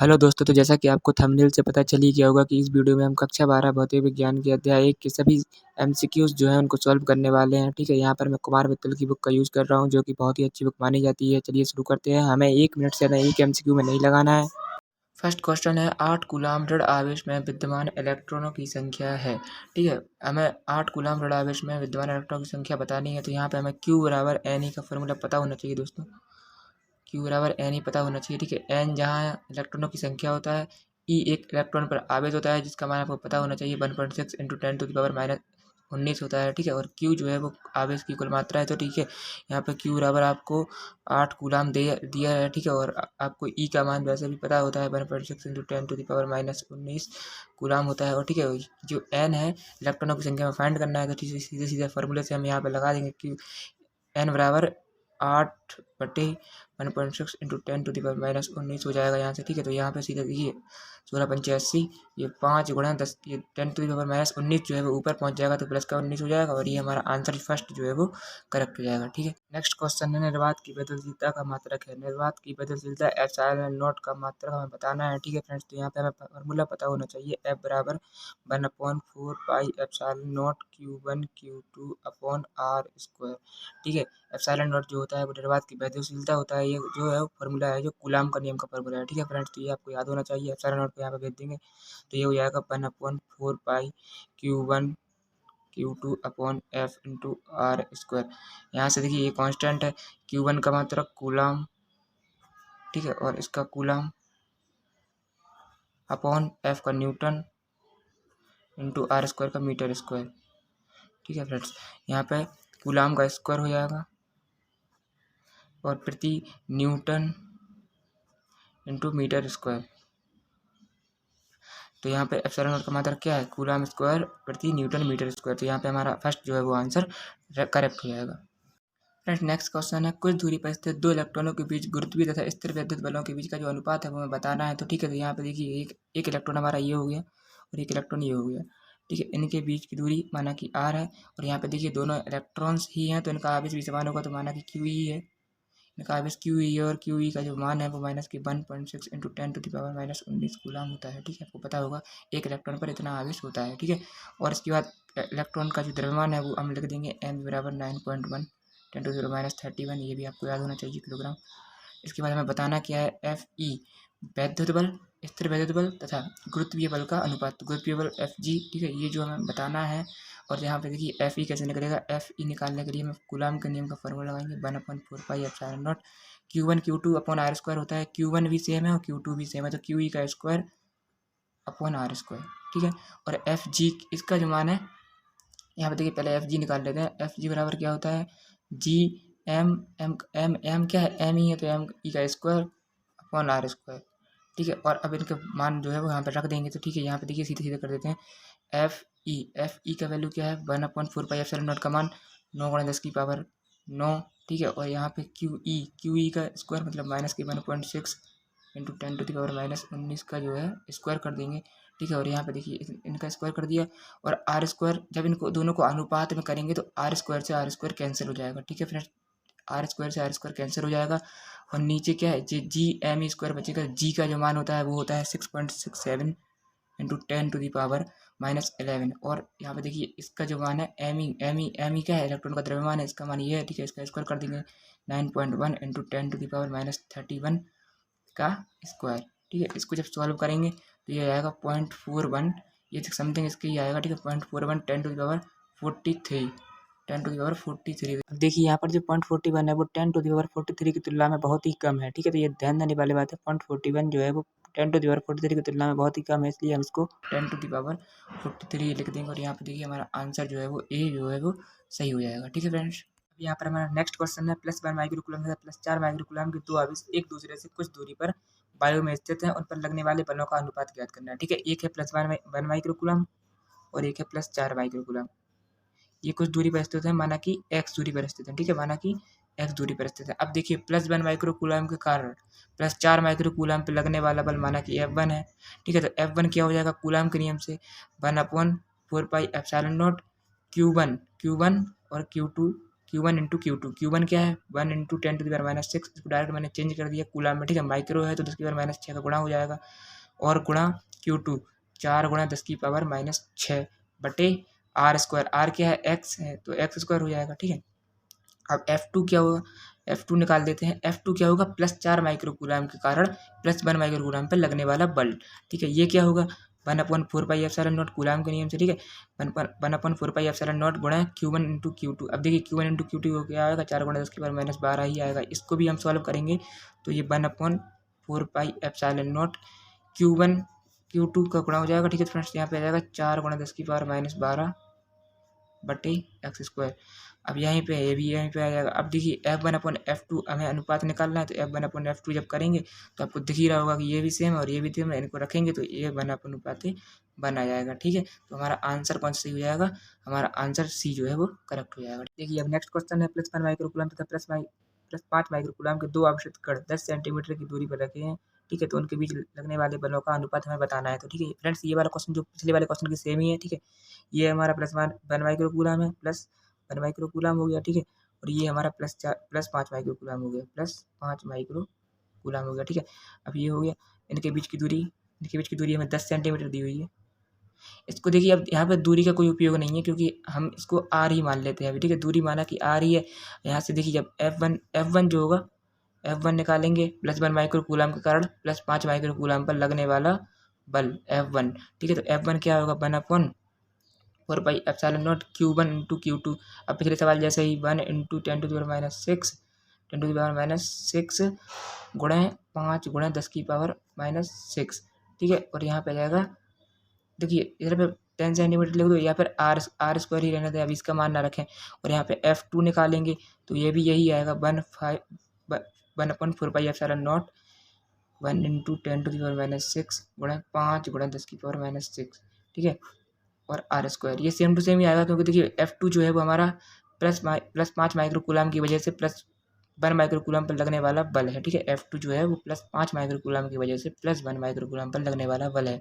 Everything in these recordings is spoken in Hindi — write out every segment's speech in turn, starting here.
हेलो दोस्तों, तो जैसा कि आपको थंबनेल से पता चल ही गया होगा कि इस वीडियो में हम कक्षा 12 भौतिक विज्ञान के अध्याय 1 के सभी एमसीक्यूज़ जो हैं उनको सॉल्व करने वाले हैं। ठीक है, यहाँ पर मैं कुमार मित्तल की बुक का यूज़ कर रहा हूँ जो कि बहुत ही अच्छी बुक मानी जाती है। चलिए शुरू करते हैं। हमें 1 मिनट से ज़्यादा एक एमसीक्यू में नहीं लगाना है। फर्स्ट क्वेश्चन है 8 कूलाम ऋण आवेश में विद्यमान इलेक्ट्रॉनों की संख्या है। ठीक है, हमें 8 कूलाम ऋण आवेश में विद्यमान इलेक्ट्रॉनों की संख्या बतानी है। तो यहाँ पे हमें Q बराबर NE का फॉर्मूला पता होना चाहिए दोस्तों। Q बराबर NE पता होना चाहिए। ठीक है, N जहाँ इलेक्ट्रॉनों की संख्या होता है, E एक इलेक्ट्रॉन पर आवेश होता है जिसका मान आपको पता होना चाहिए 1.6 इंटू 10⁻⁻19 होता है। ठीक है, और Q जो है वो आवेश की कुल मात्रा है। तो ठीक है, यहाँ पे Q बराबर आपको 8 कूलाम दिया है। ठीक है, और आपको E का मान वैसे भी पता होता है 1.6 इंटू 10⁻⁻19 कूलाम होता है। और ठीक है, जो N है इलेक्ट्रॉनों की संख्या में फाइंड करना है। तो ठीक है, सीधे सीधे फार्मूले से हम यहाँ पे लगा देंगे कि N बराबर 8/1.6 इंटू 10⁻⁻19 हो जाएगा यहाँ से। ठीक है, तो यहाँ पे सीधे देखिए 16×5 = 80, ये 5 × 10 ये 10⁻⁻19 जो है वो ऊपर पहुँच जाएगा तो प्लस का 19 हो जाएगा और ये हमारा आंसर फर्स्ट जो है वो करेक्ट हो जाएगा। ठीक है, नेक्स्ट क्वेश्चन है निर्वात की बदलशीलता का मात्रक है। निर्वात की बदलशीलता एप्सिलॉन नॉट का मात्रक हमें बताना है। ठीक है फ्रेंड्स, तो यहाँ पे हमें फार्मूला पता होना चाहिए F बराबर 1/4 epsilon not Q1 Q2 upon R²। ठीक है, एप्सिलॉन नॉट जो होता है वो निर्वात की बदलशीलता होता है। ये जो है फार्मूला है जो कूलाम का नियम का फार्मूला है। ठीक है फ्रेंड्स, तो ये आपको याद होना चाहिए। एप्सिलॉन नॉट को यहाँ पे भेज देंगे तो ये हो जाएगा 1/4 Q1 Q2 upon F into R²। यहाँ से देखिए ये कांस्टेंट है, Q1 का मात्रक कूलाम, ठीक है, और इसका कूलाम अपॉन F का न्यूटन इंटू R² का मीटर स्क्वायर। ठीक है फ्रेंड्स, यहाँ पे कूलाम का स्क्वायर हो जाएगा और प्रति न्यूटन इंटू मीटर स्क्वायर। तो यहाँ पे एप्सिलॉन नॉट का मात्रक क्या है, कूलाम स्क्वायर प्रति न्यूटन मीटर स्क्वायर। तो यहाँ पे हमारा फर्स्ट जो है वो आंसर करेक्ट हो जाएगा। फ्रेंड्स, नेक्स्ट क्वेश्चन है कुछ दूरी पर स्थित 2 इलेक्ट्रॉनों के बीच गुरुत्वीय तथा स्थिर विद्युत बलों के बीच का जो अनुपात है वो हमें बताना है। तो ठीक है, तो यहाँ पे देखिए एक इलेक्ट्रॉन हमारा ये हो गया और एक इलेक्ट्रॉन ये हो गया। ठीक है, इनके बीच की दूरी माना कि R है और यहाँ पे देखिए दोनों इलेक्ट्रॉन्स ही हैं तो इनका आवेश भी समान होगा तो माना कि QE है। इनका आवेश QE है और QE का जो मान है वो -1.6 इंटू 10⁻⁻19 कूलाम होता है। ठीक है, आपको पता होगा एक इलेक्ट्रॉन पर इतना आवेश होता है। ठीक है, और इसके बाद इलेक्ट्रॉन का जो द्रव्यमान है वो हम लिख देंगे M बराबर 9.1 10⁻31। ये भी आपको याद होना चाहिए किलोग्राम। इसके बाद हमें बताना क्या है, FE वैद्युत बल, स्थिर वैद्युत बल तथा गुरुत्वीय बल का अनुपात, गुरुत्वीय बल FG। ठीक है, ये जो हमें बताना है। और यहाँ पे देखिए FE कैसे निकलेगा, FE निकालने के लिए हम कूलाम के नियम का फॉर्मूला लगाएंगे 1/4 epsilon not Q1 Q2 upon R² होता है। Q1 भी सेम है और Q2 भी सेम है तो QE का स्क्वायर अपॉन R²। ठीक है, और FG इसका जो मान है यहाँ पे देखिए पहले FG निकाल लेते हैं। FG बराबर क्या होता है, G M क्या है, M ही है तो M E का स्क्वायर अपॉन R²। ठीक है, और अब इनके मान जो है वो यहाँ पे रख देंगे। तो ठीक है, यहाँ पे देखिए सीधे सीधे कर देते हैं। FE का वैल्यू क्या है 1/4 एप्सिलॉन नॉट का मान 9×10⁻9। ठीक है, और यहाँ पे QE का स्क्वायर मतलब -1.6 इंटू 10⁻⁻19 का जो है स्क्वायर कर देंगे। ठीक है, और यहाँ पे देखिए इनका स्क्वायर कर दिया और R² जब इनको दोनों को अनुपात में करेंगे तो R² से R² कैंसिल हो जाएगा। ठीक है फ्रेंड्स, R² से R² कैंसिल हो जाएगा और नीचे क्या है GM² बचेगा। G का जो मान होता है वो होता है 6.67 इंटू 10⁻⁻11। और यहाँ पे देखिए इसका जो मान है ME क्या है, इलेक्ट्रॉन का द्रव्यमान है, इसका मान ये है। ठीक है, इसका स्क्वायर कर देंगे 9.1 इंटू 10⁻31 का स्क्वायर। ठीक है, इसको जब सॉल्व करेंगे तो ये आएगा 0.41, ये समथिंग इसके ही आएगा। ठीक है, 0.41 10⁻43। अब देखिए यहाँ पर जो 0.41 है वो 10⁻43 की तुलना में बहुत ही कम है। ठीक है, तो ये ध्यान देने वाली बात है। 0.41 जो है वो 10⁻43 की तुलना में बहुत ही कम है, इसलिए हम इसको 10⁻43 लिख देंगे और यहाँ पे देखिए हमारा आंसर जो है वो A जो है वो सही हो जाएगा। ठीक है फ्रेंड्स, अब यहाँ पर हमारा नेक्स्ट क्वेश्चन है +1 माइक्रोकूलम तथा +4 माइक्रोकूलम के 2 आवेश एक दूसरे से कुछ दूरी पर वायु में स्थित है, उन पर लगने वाले बलों का अनुपात ज्ञात करना है। ठीक है, एक है +1 माइक्रोकूलम और एक है +4 माइक्रोकूलम। ये कुछ दूरी पर स्थित है, माना कि x दूरी पर स्थित है। ठीक है, माना कि x दूरी पर स्थित है। अब देखिए +1 माइक्रोकूलम के कारण +4 माइक्रोकूलम पे लगने वाला बल माना कि F1 है। ठीक है, तो F1 क्या हो जाएगा कूलम के नियम से 1/4 पाई एप्सिलॉन नॉट Q1 और Q2 Q1 into Q2, Q1 क्या है 1 इंटू 10⁻⁶, इसको डायरेक्ट मैंने चेंज कर दिया कूलाम में, ठीक है। माइक्रो है तो 10⁻⁶ का गुणा हो जाएगा, और गुणा Q2 4 गुणा 10⁻⁶ बटे R², R क्या है x है तो x² हो जाएगा, ठीक है। अब F2 क्या होगा, F2 निकाल देते हैं। F2 क्या होगा +4 माइक्रो कूलाम के कारण +1 माइक्रो कूलाम पर लगने वाला बल, ठीक है। ये क्या होगा 1/4πε0 कूलाम के नियम से, ठीक है। 1/4πε0 गुणा Q1 इंटू Q2। अब देखिए Q1 इंटू Q2 को क्या आएगा 4 गुणा 10⁻⁻12 ही आएगा। इसको भी हम सॉल्व करेंगे तो ये 1/4πε0 Q1 Q2 का गुणा हो जाएगा, ठीक है फ्रेंड्स। यहाँ पे आ जाएगा 4 गुणा 10⁻12 बटे x²। अब यहीं पे ये भी यहीं पे आ जाएगा। अब देखिए F1/F2 हमें अनुपात निकालना है, तो F1/F2 जब करेंगे तो आपको दिख ही रहा होगा कि ये भी सेम है और ये भी सेम है, इनको रखेंगे तो ये 1/अनुपात आ जाएगा, ठीक है। तो हमारा आंसर कौन सा सही हो जाएगा, हमारा आंसर सी जो है वो करेक्ट हो जाएगा। देखिए अब नेक्स्ट क्वेश्चन है +1 माइक्रोकूलम तथा +5 माइक्रोकूलम के दो आवेशित कण 10 सेंटीमीटर की दूरी पर रखे हैं, ठीक है। तो उनके बीच लगने वाले बलों का अनुपात हमें बताना है। तो ठीक है फ्रेंड्स, ये वाला क्वेश्चन जो पिछले वाले क्वेश्चन की सेम ही है, ठीक है। ये हमारा +1 माइक्रोकूलम है, +1 माइक्रोकूलम हो गया, ठीक है। और ये हमारा +5 माइक्रोकूलम हो गया, +5 माइक्रोकूलम हो गया, ठीक है। अब ये हो गया इनके बीच की दूरी हमें 10 सेंटीमीटर दी हुई है। इसको देखिए अब यहाँ पे दूरी का कोई उपयोग नहीं है क्योंकि हम इसको आर ही मान लेते हैं अभी, ठीक है। दूरी माना कि आर ही है। यहाँ से देखिए जब F1 जो होगा F1 निकालेंगे +1 माइक्रोकूलम के कारण +5 माइक्रोकूलम पर लगने वाला बल F1, ठीक है। तो F1 क्या होगा 1/4πε0 Q1 इंटू Q2। अब पिछले सवाल जैसे ही 1 इंटू 10⁻6 गुणा 5 गुणा 10⁻⁶, ठीक है। और यहाँ पे आ जाएगा देखिए इधर पे 10 सेंटीमीटर लिख दो या फिर R² ही रहने दें, अभी इसका मान ना रखें। और यहाँ पे F2 निकालेंगे तो ये भी यही आएगा 1/4πε0 1 इंटू 10⁻⁶ गुणा 5 गुणा 10⁻⁶, ठीक है। और R², ये सेम टू सेम ही आएगा क्योंकि देखिए F2 जो है वो हमारा +5 माइक्रोकूलम की वजह से +1 माइक्रोकूलम पर लगने वाला बल है, ठीक है। F2 जो है वो +5 माइक्रोकूलम की वजह से +1 माइक्रोकूलम पर लगने वाला बल है।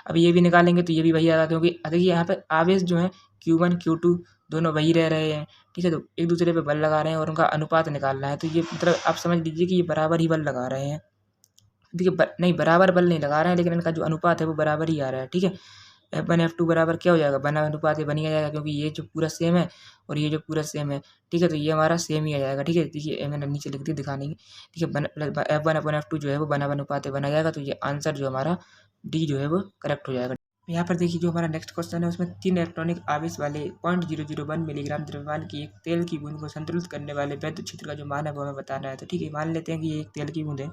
अब ये भी निकालेंगे तो ये भी वही आएगा क्योंकि देखिए यहाँ पे आवेश जो है Q1 Q2 दोनों वही रह रहे हैं, ठीक है। तो एक दूसरे पे बल लगा रहे हैं और उनका अनुपात निकालना है। तो ये मतलब आप समझ लीजिए कि ये बराबर ही बल लगा रहे हैं, देखिए नहीं बराबर बल नहीं लगा रहे हैं लेकिन इनका जो अनुपात है वो बराबर ही आ रहा है, ठीक है। F1 F2 बराबर क्या हो जाएगा बना अनुपात ये बन ही आ जाएगा क्योंकि ये जो पूरा सेम है और ये जो पूरा सेम है, ठीक है। तो ये हमारा सेम ही आ जाएगा, ठीक है। देखिए मैंने नीचे लिख दिया दिखाने की, ठीक है। F1/F2 जो है वो बना अनुपात बना जाएगा। तो ये आंसर जो हमारा डी जो है वो करेक्ट हो जाएगा। यहाँ पर देखिए जो हमारा नेक्स्ट क्वेश्चन है उसमें 3 इलेक्ट्रॉनिक आवेश वाले 0.001 मिलीग्राम द्रव्यमान की एक तेल की बूंद को संतुलित करने वाले वैद्युत क्षेत्र का जो मान है वो हमें बताना है। तो ठीक है मान लेते हैं कि ये एक तेल की बूंद है,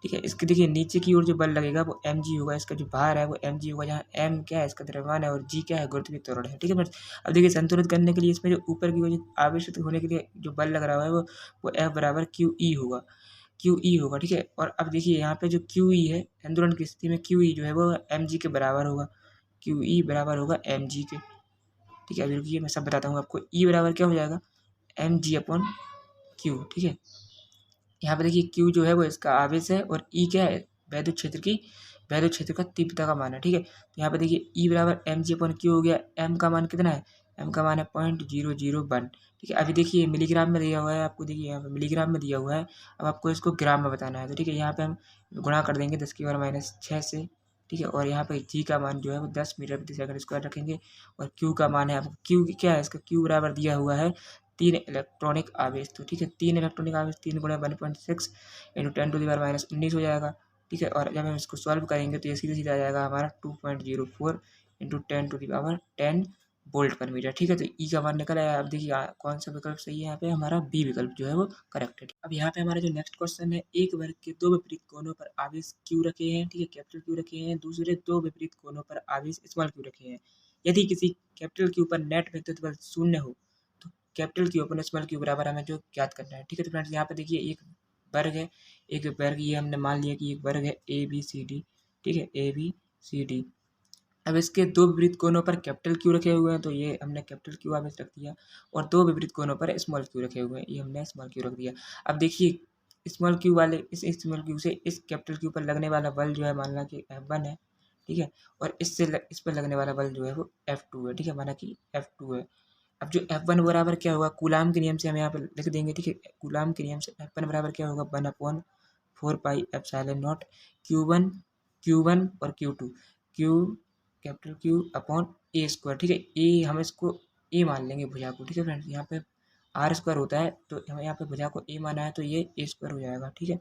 ठीक है। इसके देखिए नीचे की ओर जो बल लगेगा वो mg होगा, इसका जो भार है वो mg होगा, जहाँ m क्या है इसका द्रव्यमान है और g क्या है गुरुत्वीय त्वरण है, ठीक है फ्रेंड्स। अब देखिए संतुलित करने के लिए इसमें जो ऊपर की ओर आवेशित होने के लिए जो बल लग रहा है वो F बराबर QE होगा, ठीक है। और अब देखिए यहाँ पे जो QE है संतुलन की स्थिति में QE जो है वो mg के बराबर होगा, QE बराबर होगा mg के, ठीक है। अभी रुकिए मैं सब बताता हूँ आपको। E बराबर क्या हो जाएगा mg/q, ठीक है। यहाँ पे देखिए Q जो है वो इसका आवेश है और E क्या है वैद्युत क्षेत्र का तीव्रता का मान है, ठीक है। तो यहाँ पे देखिए E बराबर mg/q हो गया। M का मान कितना है, M का मान है 0.001, ठीक है। अभी देखिए मिलीग्राम में दिया हुआ है आपको, देखिए यहाँ पे मिलीग्राम में दिया हुआ है। अब आपको इसको ग्राम में बताना है तो ठीक है यहाँ पे हम गुणा कर देंगे 10⁻⁶ से, ठीक है। और यहाँ पे G का मान जो है वो 10 मीटर प्रति सेकंड स्क्वायर रखेंगे और Q का मान है आपको Q क्या है इसका Q बराबर दिया हुआ है 3 इलेक्ट्रॉनिक आवेश। तो ठीक है 3 इलेक्ट्रॉनिक आवेश 3 गुणा 1.6 इंटू 10⁻⁻19 हो जाएगा, ठीक है। और जब हम इसको सॉल्व करेंगे तो ये सीधे सीधा आ जाएगा हमारा 2.04 इंटू 10⁻10 वोल्ट पर मीटर, ठीक है। तो ई का मान निकल आया। अब देखिए कौन सा विकल्प सही है, यहाँ पे हमारा बी विकल्प जो है वो करेक्ट है। अब यहाँ पे हमारा जो नेक्स्ट क्वेश्चन है, एक वर्ग के दो विपरीत कोनों पर आवेश क्यू रखे हैं, ठीक है कैपिटल क्यू रखे हैं, दूसरे दो विपरीत कोनों पर आवेश स्मॉल क्यू रखे हैं। यदि किसी कैपिटल क्यू पर नेट विद्युत बल 0 हो तो कैपिटल क्यू अपन स्मॉल क्यू बराबर हमें जो ज्ञात करना है, ठीक है। तो फ्रेंड्स यहाँ पे देखिए एक वर्ग ये हमने मान लिया कि एक वर्ग है ABCD, ठीक है ABCD। अब इसके दो विपरीत कोनों पर कैपिटल क्यू रखे हुए हैं तो ये हमने कैपिटल क्यू आवेश रख दिया, और दो विपरीत कोनों पर स्मॉल क्यू रखे हुए हैं ये हमने स्मॉल क्यू रख दिया। अब देखिए स्मॉल क्यू वाले इस स्मॉल क्यू से इस कैपिटल क्यू पर लगने वाला बल जो है मान ला कि F1 है, ठीक है। और इस पर लगने वाला बल जो है वो F2 है, ठीक है माना कि F2 है। अब जो F1 बराबर क्या होगा, कूलाम के नियम से हम यहाँ पर लिख देंगे, ठीक है। कूलाम के नियम से F1 बराबर क्या होगा, 1/4 पाई एप्सिलॉन नॉट Q1 और Q2, Q capital Q upon A square, ठीक है। ए हम इसको ए मान लेंगे भुजा को, ठीक है फ्रेंड्स। यहाँ पे आर स्क्वायर होता है तो हम यहाँ पे भुजा को ए माना है तो ये ए स्क्वायर हो जाएगा, ठीक है।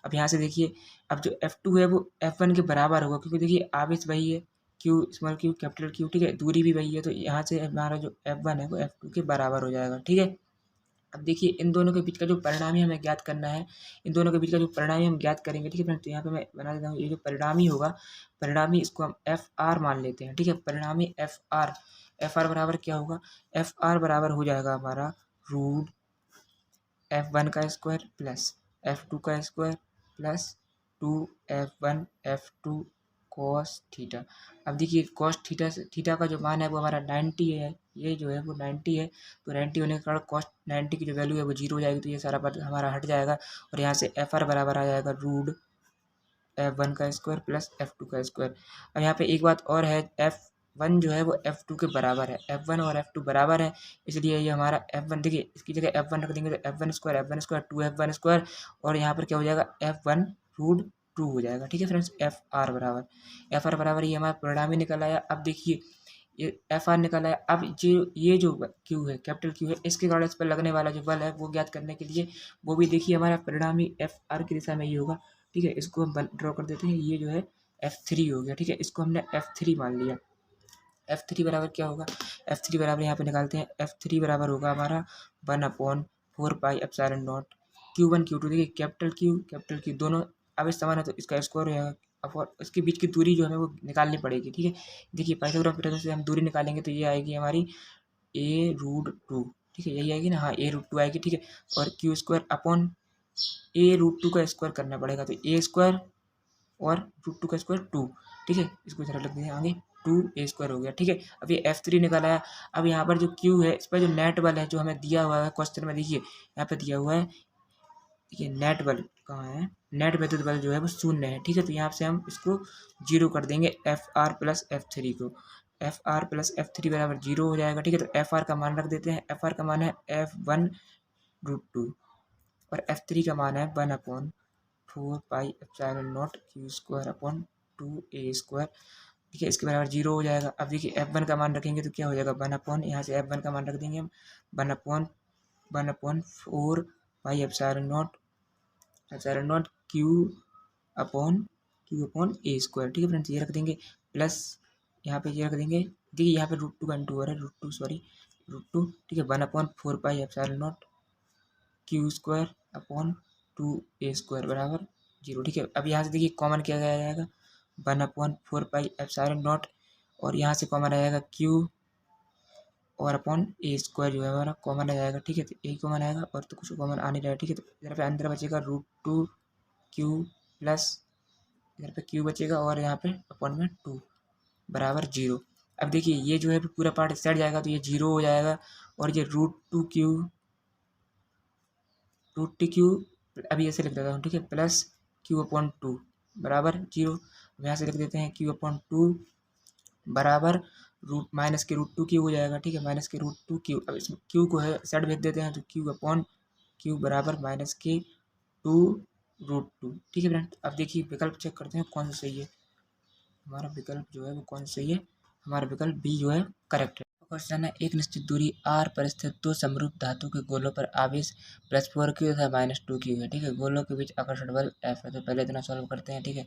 अब यहाँ से देखिए, अब जो F2 है वो F1 के बराबर होगा, क्योंकि देखिए आवेश वही है, Q small Q capital Q, ठीक है। दूरी भी वही है, तो यहाँ से हमारा जो F1 है वो F2 के बराबर हो जाएगा, ठीक है। अब देखिए इन दोनों के बीच का जो परिणामी हमें ज्ञात करना है, इन दोनों के बीच का जो परिणामी हम ज्ञात करेंगे, ठीक है फ्रेंड्स। तो यहाँ पे मैं बना देता हूँ, ये जो परिणामी होगा, परिणामी इसको हम Fr मान लेते हैं, ठीक है। परिणामी Fr बराबर क्या होगा, Fr बराबर हो जाएगा हमारा रूट F1 का स्क्वायर प्लस F2 का square plus 2F1 F2 cos theta. अब देखिए कॉस थीटा का जो मान है वो हमारा 90 है, ये जो है वो 90 है, तो 90 होने के कारण कॉस 90 की जो वैल्यू है वो 0 हो जाएगी, तो ये सारा पद हमारा हट जाएगा और यहाँ से Fr बराबर आ जाएगा रूट F1 का स्क्वायर प्लस F2 का स्क्वायर। अब यहाँ पे एक बात और है, F1 जो है वो F2 के बराबर है, F1 और F2 बराबर है, इसलिए ये हमारा F1, देखिए इसकी जगह F1 रख देंगे तो F1 स्क्वायर 2F1 स्क्वायर, और यहाँ पर क्या हो जाएगा F1 रूट 2 हो जाएगा, ठीक है फ्रेंड्स। Fr बराबर ये हमारा परिणामी निकल आया। अब देखिए ये Fr निकल आया। अब ये जो Q है, कैपिटल Q है, इसके कारण इस पर लगने वाला जो बल है वो ज्ञात करने के लिए, वो भी देखिए हमारा परिणामी Fr की दिशा में ही होगा, ठीक है। इसको हम ड्रॉ कर देते हैं, ये जो है F3 हो गया, ठीक है। इसको हमने F3 मान लिया। F3 बराबर क्या होगा, F3 बराबर यहाँ पे निकालते हैं, F3 बराबर होगा हमारा 1/4 pi epsilon not Q1 Q2, देखिए कैपिटल Q दोनों अब इस समान है तो इसका स्क्वायर हो जाएगा। अब और इसके बीच की दूरी जो हमें वो निकालनी पड़ेगी, ठीक है। देखिए पाइथागोरस थ्योरम से हम दूरी निकालेंगे तो ये आएगी हमारी a√2, ठीक है, यही आएगी ना, हाँ a√2 आएगी, ठीक है। और Q स्क्वायर अपॉन a√2 का स्क्वायर करना पड़ेगा, तो a स्क्वायर और √2 का स्क्वायर 2, ठीक है। इसको इधर लग देंगे आगे, 2a स्क्वायर हो गया, ठीक है। अब ये F3 निकल आया। अब यहाँ पर जो Q है, इस पर जो नेट बल है जो हमें दिया हुआ है क्वेश्चन में, देखिए यहाँ पे दिया हुआ है, देखिए नेट बल कहाँ है, नेट विद्युत बल जो है वो 0 है, ठीक है। तो यहाँ से हम इसको 0 कर देंगे, Fr प्लस F3 को, Fr प्लस F3 बराबर 0 हो जाएगा, ठीक है। तो Fr का मान रख देते हैं, Fr का मान है F1√2 और F3 का मान है 1/4 pi epsilon not Q square upon 2a square, ठीक है। इसके बराबर 0 हो जाएगा। अब देखिए F1 का मान रखेंगे तो क्या हो जाएगा, 1/, यहाँ से F1 का मान रख देंगे हम 1/4 pi epsilon not Q upon a square, ठीक है फ्रेंड्स। ये रख देंगे प्लस यहाँ पे ये रख देंगे, देखिए यहाँ पे √2 का इंटू हो रहा है, √2, ठीक है। 1/4 pi epsilon not Q square upon 2a square बराबर 0, ठीक है। अब यहाँ से देखिए कॉमन किया गया जाएगा, 1/4 पाई एप्सिलॉन नॉट, और यहाँ से कॉमन आ जाएगा Q और अपॉन a स्क्वायर जो है हमारा कॉमन आ जाएगा, ठीक है। तो यही कॉमन आएगा और तो कुछ कॉमन आ नहीं रहा है, ठीक है। तो इधर पे अंदर बचेगा √2Q प्लस इधर पे Q बचेगा और यहाँ पे अपॉन में 2 बराबर 0। अब देखिए ये जो है पूरा पार्ट सेट जाएगा तो ये 0 हो जाएगा, और ये √2Q अभी ऐसे लिख देता हूँ, ठीक है, प्लस Q/2 बराबर 0। यहाँ से लिख देते हैं Q/2 बराबर माइनस के √2Q हो जाएगा, ठीक है, माइनस के √2Q। अब इसमें Q को है सेट भेज देते हैं तो Q/Q बराबर माइनस के 2√2, ठीक है फ्रेंड। अब देखिए विकल्प चेक करते हैं कौन सा सही है, हमारा विकल्प जो है वो कौन सा सही है, हमारा विकल्प बी जो है करेक्ट है। क्वेश्चन है, एक निश्चित दूरी r पर स्थित दो समरूप धातु के गोलों पर आवेश +4Q तथा -2Q है, ठीक है। गोलों के बीच आकर्षण बल F है। तो पहले इतना सॉल्व करते हैं, ठीक है।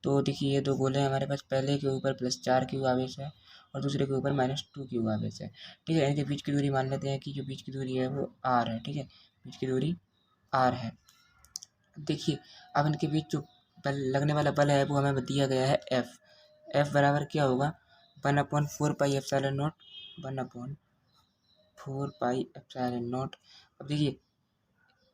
तो देखिए ये दो गोले हैं हमारे पास, पहले के ऊपर +4Q आवेश है और दूसरे के ऊपर -2Q आवेश है, ठीक है। इनके बीच की दूरी मान लेते हैं कि जो बीच की दूरी है वो r है, ठीक है, बीच की दूरी r है। देखिए अब इनके बीच जो बल लगने वाला बल है वो हमें दिया गया है F बराबर क्या होगा, 1/4 pi epsilon not 1/4 pi epsilon not. अब देखिए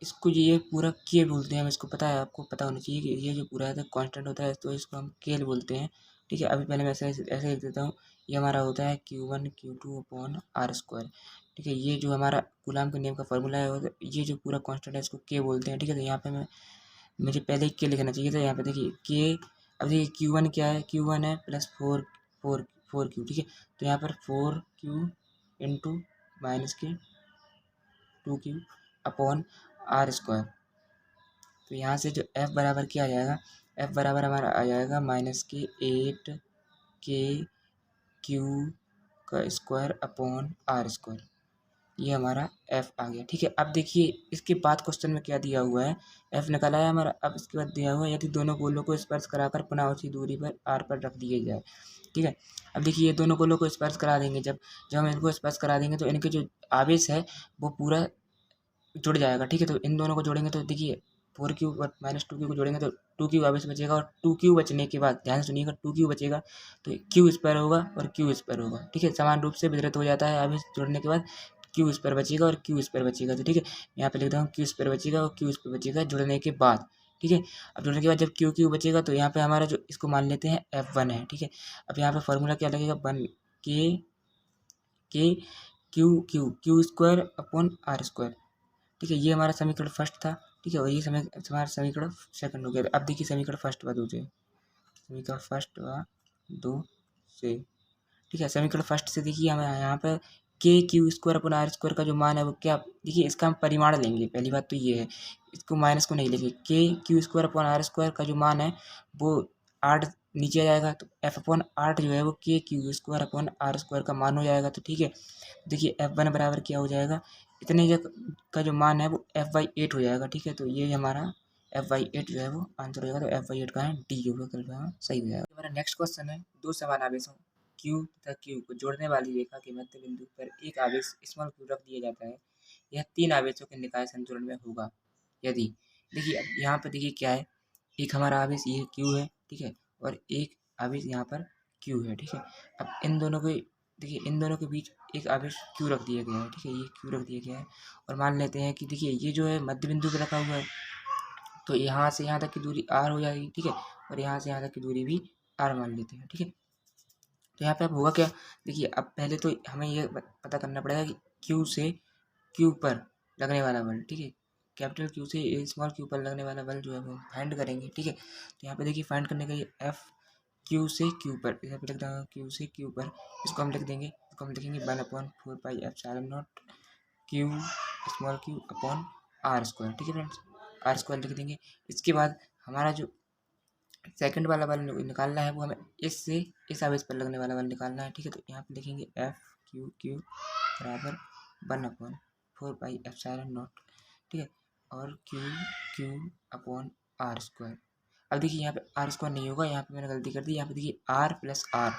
इसको ये पूरा के बोलते हैं, हम इसको पता है, आपको पता होना चाहिए कि ये जो पूरा है कांस्टेंट होता है तो इसको हम के बोलते हैं, ठीक है। अभी पहले मैं ऐसे लिख देता हूँ, ये हमारा होता है Q1 Q2 upon r square, ठीक है। ये जो हमारा कूलाम के नियम का फॉर्मूला है, ये जो पूरा कांस्टेंट है इसको के बोलते हैं, ठीक है। तो यहाँ पे मुझे पहले ही के लिखना चाहिए था, यहाँ पे देखिए के। अब देखिए Q1 क्या है, Q1 है +4 4 4Q, ठीक है। तो यहाँ पर 4Q इंटू माइनस के 2q अपॉन आर स्क्वायर। तो यहाँ से जो f बराबर क्या आ जाएगा, f बराबर हमारा आ जाएगा माइनस के 8k q का स्क्वायर अपॉन आर स्क्वायर। ये हमारा f आ गया। ठीक है, अब देखिए इसके बाद क्वेश्चन में क्या दिया हुआ है, f निकला है हमारा। अब इसके बाद दिया हुआ है यदि दोनों गोलों को स्पर्श कराकर पुनः उसी दूरी पर r पर रख दिए जाए। ठीक है, अब देखिए ये दोनों गोलों को स्पर्श करा देंगे, जब हम इनको स्पर्श करा देंगे तो इनके जो आवेश है वो पूरा जुड़ जाएगा। ठीक है, तो इन दोनों को जोड़ेंगे तो देखिए 4q माइनस 2q को जोड़ेंगे तो 2q आवेश बचेगा, और 2q बचने के बाद ध्यान से सुनिएगा 2q बचेगा तो q स्क्वायर होगा और q स्क्वायर होगा। ठीक है, समान रूप से वितरित हो जाता है आवेश जोड़ने के बाद, q स्क्वायर बचेगा और q स्क्वायर बचेगा। तो ठीक है, यहाँ पे लिख रहा हूँ q स्क्वायर बचेगा और q स्क्वायर बचेगा जुड़ने के बाद। ठीक है, अब जुड़ने के बाद जब q बचेगा तो यहाँ पे हमारा जो इसको मान लेते हैं f1 है। ठीक है, अब यहाँ पे फॉर्मूला क्या लगेगा, 1k square upon R square. ठीक है, ये हमारा समीकरण फर्स्ट था। ठीक है, और ये हमारा समीकरण सेकंड हो गया। अब देखिए समीकरण फर्स्ट व दो से, समीकरण फर्स्ट व दो से। ठीक है, समीकरण फर्स्ट से देखिए हमें यहाँ पर k square upon R square का जो मान है वो क्या, देखिए इसका हम परिमाण लेंगे। पहली बात तो ये है, इसको माइनस को नहीं लेंगे। k square upon R square का जो मान है वो 8 नीचे आ जाएगा, तो f अपॉन 8 जो है वो k square upon R square का मान हो जाएगा। तो ठीक है, देखिए f1 बराबर क्या हो जाएगा, इतने का जो मान है वो f/8 हो जाएगा। ठीक है, तो ये हमारा f/8 जो है वो आंसर हो जाएगा। तो f/8 का है डी होगा, कल सही हो जाएगा। हमारा नेक्स्ट क्वेश्चन है, दो समान आवेशों q तथा q को जोड़ने वाली रेखा के मध्य बिंदु पर एक आवेश स्मॉल q रख दिया जाता है। यह तीन आवेशों के निकाय संतुलन में होगा यदि, देखिए अब यहाँ पर देखिए क्या है, एक हमारा आवेश ये q है। ठीक है, और एक आवेश यहाँ पर q है। ठीक है, अब इन दोनों को देखिए, इन दोनों के बीच एक आवेश q रख दिया गया है। ठीक है, ये q रख दिया गया है, और मान लेते हैं कि देखिए ये जो है मध्य बिंदु पे रखा हुआ है, तो यहाँ से यहाँ तक की दूरी r हो जाएगी। ठीक है, और यहाँ से यहाँ तक की दूरी भी r मान लेते हैं। ठीक है, तो यहाँ पे अब होगा क्या, देखिए अब पहले तो हमें ये पता करना पड़ेगा कि q से q पर लगने वाला बल। ठीक है, कैपिटल Q से स्मॉल q पर लगने वाला बल जो है वो फाइंड करेंगे। ठीक है, तो यहाँ पे देखिए फाइंड करने का ये F Q से Q पर, यहाँ पे लिख रहा हूँ Q से Q पर, इसको हम लिख देंगे, इसको हम लिखेंगे 1/4πε0 Q small q upon R square. ठीक है फ्रेंड्स, आर स्क्वायर लिख देंगे। इसके बाद हमारा जो सेकंड वाला बल निकालना है वो हमें इससे इस आवेश पर लगने वाला बल निकालना है। ठीक है, तो यहाँ पे लिखेंगे F बराबर 1/4πε0। ठीक है, और Q अपॉन आर स्क्वायर। अब देखिए यहाँ पे आर स्क्वायर नहीं होगा, यहाँ पे मैंने गलती कर दी। यहाँ पे देखिए are plus are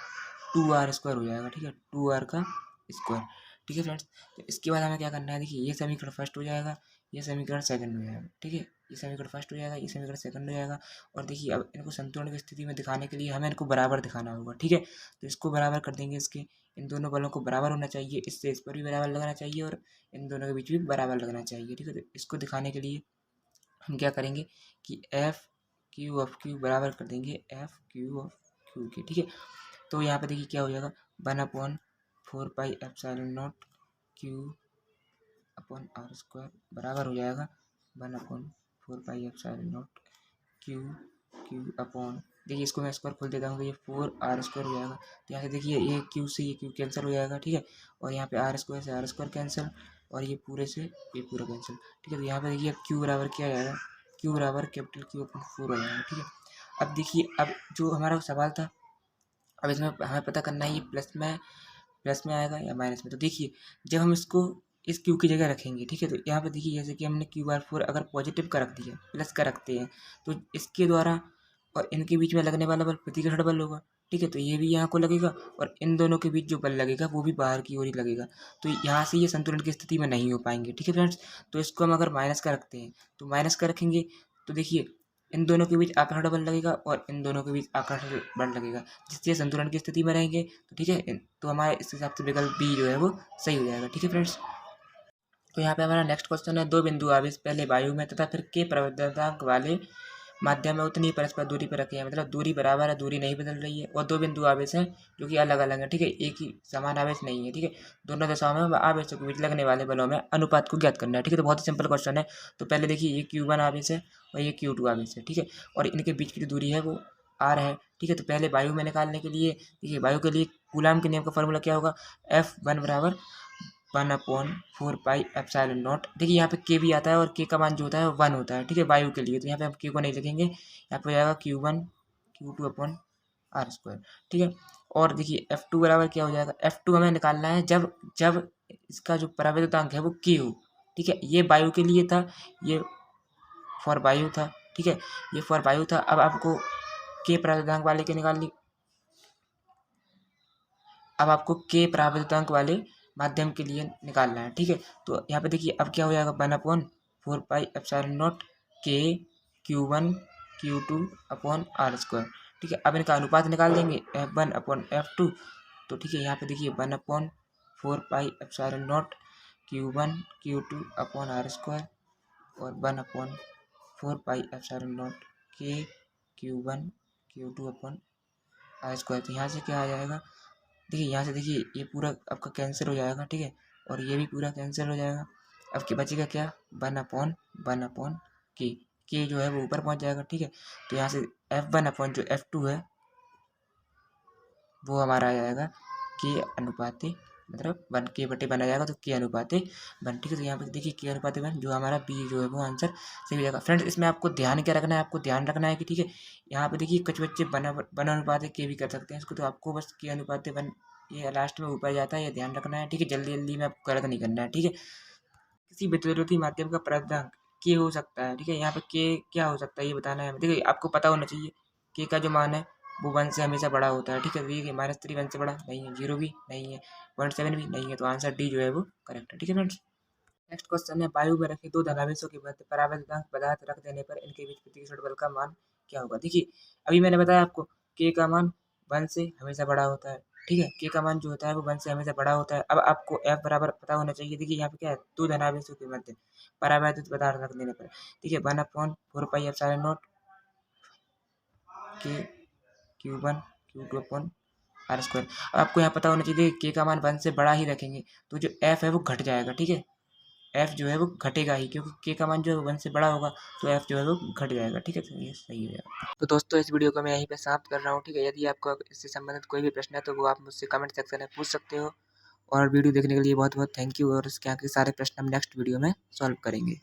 2r square हो जाएगा। ठीक है, 2r का स्क्वायर। ठीक है फ्रेंड्स, तो इसके बाद हमें क्या करना है, देखिए ये समीकरण फर्स्ट हो जाएगा, ये समीकरण सेकंड हो जाएगा। ठीक है, ये समीकरण फर्स्ट हो जाएगा, ये समीकरण सेकंड हो जाएगा। और देखिए अब इनको संतुलन की स्थिति में दिखाने के लिए हमें इनको बराबर दिखाना होगा। ठीक है, तो इसको बराबर कर देंगे, इसके इन दोनों बलों को बराबर होना चाहिए, इससे इस पर भी बराबर लगना चाहिए और इन दोनों के बीच भी बराबर लगना चाहिए। ठीक है, तो इसको दिखाने के लिए हम क्या करेंगे कि F Q बराबर कर देंगे F Q के। ठीक है, तो यहाँ पे देखिए क्या हो जाएगा, 1/4πε0 Q अपॉन आर स्क्वायर बराबर हो जाएगा 1/4πε0 Q अपॉन, देखिए इसको मैं स्क्वायर खोल देता हूँ तो ये 4r स्क्वायर हो जाएगा। तो यहाँ से देखिए ये Q से ये Q कैंसिल हो जाएगा। ठीक है, और यहाँ पे आर स्क्वायर से आर स्क्वायर कैंसिल, और ये पूरे से ये पूरा कैंसिल। ठीक है, तो यहाँ पे देखिए Q बराबर क्या आएगा, Q बराबर कैपिटल Q अपॉन 4 हो जाएगा। ठीक है, अब देखिए अब जो हमारा सवाल था, अब इसमें हमें पता करना है ये प्लस में आएगा या माइनस में। तो देखिए जब हम इसको इस Q की जगह रखेंगे, ठीक है, तो यहाँ पे देखिए जैसे कि हमने Q/4 अगर पॉजिटिव का रख दिया, प्लस का रखते हैं, तो इसके द्वारा और इनके बीच में लगने वाला बल प्रतिकर्षण बल होगा। ठीक है, तो ये भी यहाँ को लगेगा और इन दोनों के बीच जो बल लगेगा वो भी बाहर की ओर ही लगेगा। तो यहाँ से ये संतुलन की स्थिति में नहीं हो पाएंगे। ठीक है फ्रेंड्स, तो इसको हम अगर माइनस का रखते हैं तो माइनस का रखेंगे तो देखिए इन दोनों के बीच आकर्षण बल लगेगा और इन दोनों के बीच आकर्षण बल लगेगा, जिससे संतुलन की स्थिति में रहेंगे। तो ठीक है, तो हमारे इस हिसाब से विकल्प बी जो है वो सही हो जाएगा। ठीक है फ्रेंड्स, तो यहाँ पे हमारा नेक्स्ट क्वेश्चन है, दो बिंदु आवेश पहले वायु में तथा फिर के प्रवर्धनांक वाले माध्यम में उतनी परस्पर दूरी पर रखे हैं, मतलब दूरी बराबर है, दूरी नहीं बदल रही है, और दो बिंदु आवेश हैं जो कि अलग अलग है। ठीक है, एक ही समान आवेश नहीं है। ठीक है, दोनों दशाओं में आवेशों के बीच लगने वाले बलों में अनुपात को ज्ञात करना है। ठीक है, तो बहुत ही सिंपल क्वेश्चन है। तो पहले देखिए ये Q1 आवेश है और ये Q2 आवेश है। ठीक है, और इनके बीच की जो दूरी है वो r है। ठीक है, तो पहले वायु में निकालने के लिए देखिए वायु के लिए कूलाम के नियम का फॉर्मूला क्या होगा, F1 बराबर 1/4πε0। देखिए यहाँ पे के भी आता है और के का मान जो होता है 1 होता है, ठीक है, वायु के लिए। तो यहाँ पे हम के को नहीं लिखेंगे, यहाँ पे हो जाएगा Q1 Q2 upon R square, ठीक है। और देखिए F2 बराबर क्या हो जाएगा, F2 हमें निकालना है जब जब इसका जो परावर्तनांक है वो के हो, ठीक है। ये वायु के लिए था, ये फॉर वायु था, ठीक है, ये फॉर वायु था। अब आपको के परावर्तनांक वाले के निकाल ली, अब आपको के परावर्तनांक वाले माध्यम के लिए निकालना है, ठीक है। तो यहाँ पे देखिए अब क्या हो जाएगा, 1/4πε0 के Q1 Q2 upon R square, ठीक है। अब इनका अनुपात निकाल देंगे F1 अपॉन F2। तो ठीक है, यहाँ पे देखिए 1/4πε0 Q1 Q2 upon R square और 1/4πε0 के Q1 Q2 upon R square. तो यहाँ से क्या आ जाएगा, देखिए यहाँ से देखिए ये पूरा आपका कैंसिल हो जाएगा, ठीक है, और ये भी पूरा कैंसिल हो जाएगा। अब क्या बचेगा, क्या 1/1 के जो है वो ऊपर पहुँच जाएगा, ठीक है। तो यहाँ से F1 अपॉन जो F2 है वो हमारा आ जाएगा के अनुपाते, मतलब 1 आ जाएगा, तो के अनुपाते 1, ठीक है। तो यहाँ पे देखिए के अनुपाते 1 जो हमारा बी जो है वो आंसर सही हो जाएगा। फ्रेंड्स इसमें आपको ध्यान क्या रखना है, आपको ध्यान रखना है कि ठीक है, यहाँ पे देखिए कुछ बच्चे वन अनुपाते के भी कर सकते हैं इसको, तो आपको बस के अनुपाते 1 ये लास्ट में ऊपर जाता है, ये ध्यान रखना है, ठीक है। जल्दी जल्दी में आपको गलत नहीं करना है, ठीक है। किसी विद्युत माध्यम का प्राप्तांक के हो सकता है, ठीक है। यहाँ पे के क्या हो सकता है ये बताना है, देखिए आपको पता होना चाहिए के का जो मान है वो 1 से हमेशा बड़ा होता है, ठीक है। देखिए -3 1 से बड़ा नहीं है, 0 भी नहीं है, 0.7 भी नहीं है, तो आंसर डी जो है वो करेक्ट है, ठीक है फ्रेंड्स। नेक्स्ट क्वेश्चन है, वायु में रखे दो धनावेशों के मध्य परावर्तनांक पदार्थ रख देने पर इनके बीच प्रतिघर्षण बल का मान क्या होगा। देखिए अभी मैंने बताया आपको के का मान 1 से हमेशा बड़ा होता है, ठीक है। के का मान जो होता है वो 1 से हमेशा बड़ा होता है। अब आपको F बराबर पता होना चाहिए। देखिए यहाँ पे क्या है, दो धनावेशों के मध्य परावर्तित पदार्थ रख देने पर, ठीक है, 1/4πε0 के Q1 Q2 upon R square. अब आपको यहाँ पता होना चाहिए के का मान 1 से बड़ा ही रखेंगे तो जो F है वो घट जाएगा, ठीक है। एफ जो है वो घटेगा ही, क्योंकि के का मान जो है वो 1 से बड़ा होगा, तो एफ जो है वो घट जाएगा, ठीक है। तो ये सही हो जाएगा। तो दोस्तों इस वीडियो को मैं यहीं पे समाप्त कर रहा हूँ, ठीक है। यदि आपको इससे संबंधित कोई भी प्रश्न है तो वो आप मुझसे कमेंट सेक्शन में पूछ सकते हो, और वीडियो देखने के लिए बहुत बहुत थैंक यू, और इसके आगे सारे प्रश्न हम नेक्स्ट वीडियो में सॉल्व करेंगे।